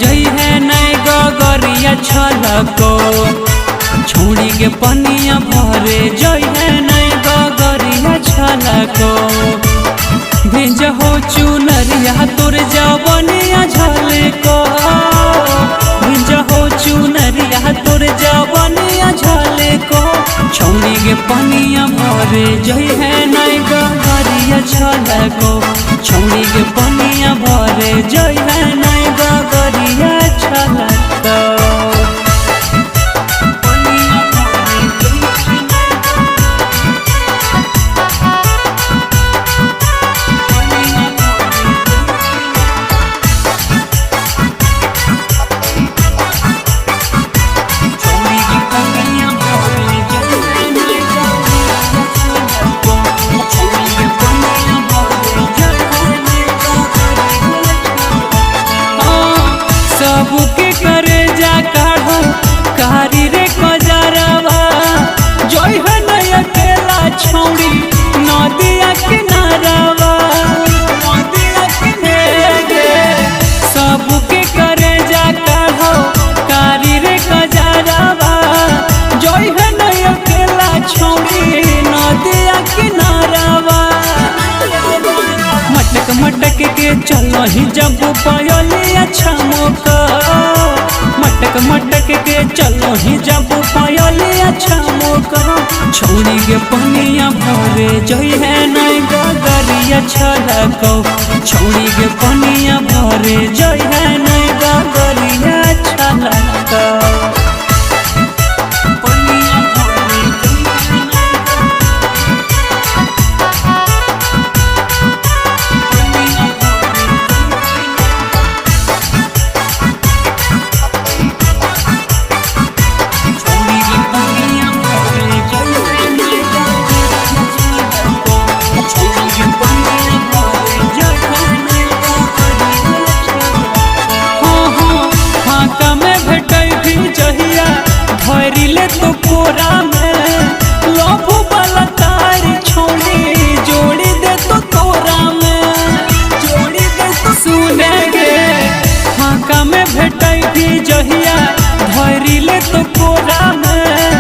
जई है नए गगरिया छलको छोड़ी के पनिया भरे जई है नए गगरिया छलको भेज हो चुनरिया तोर जवनिया झलको भेज हो चुनरिया तोर जवनिया झलको छोड़ी के पनिया भरे जई है नए गगरिया छलको छोड़ी के पनिया भरे जई है नए गगरिया छलको सबके करे जा काढ़ो कारी रे कजरवा जोई है नय अकेला छोड़ी नदिया किनारवा नदिया किनारे सबके करे जा काढ़ो कारी रे कजरवा जोई है नय अकेला छोड़ी नदिया किनारवा मटक मटक के चलो ही जब पयलिया छमका मटक मटक के चलो ही जब पयलिया छमका छोड़ी के पनिया भरे जई है नई गगरिया छलको छोड़ी के पनिया भरे जई है नई गगरिया छलको तो कोरा में लोभो वाला तारी छोड़ी जोड़ी दे तो तोरा में जोड़ी दे तो सुनेंगे फाका में भेटाई भी जहिया धरी ले तो कोरा में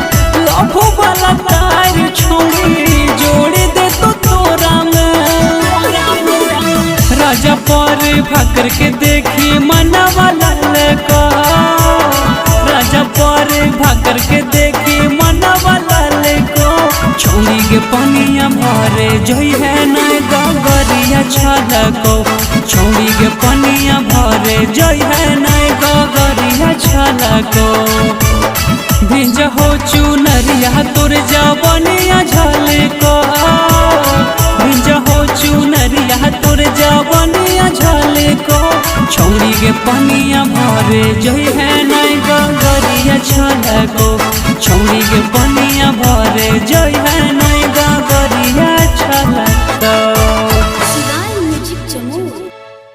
लोभो वाला तारी छोड़ी जोड़ी दे तो तोरा में राजा पर भाकर के देखी मना वाला लेको राजा पर भाकर के देखी मना वाला लेको छोड़ी के पनिया भरे जई है नए गगरिया छलको छोड़ी के पनिया भरे जई है नए गगरिया छलको भेज हो चुनरिया तोर जवनिया झलको भेज हो चुनरिया तोर जवनिया झलको छोड़ी के पनिया भरे जई है नए गगरिया छलको छोड़ी के पनिया भरे जई है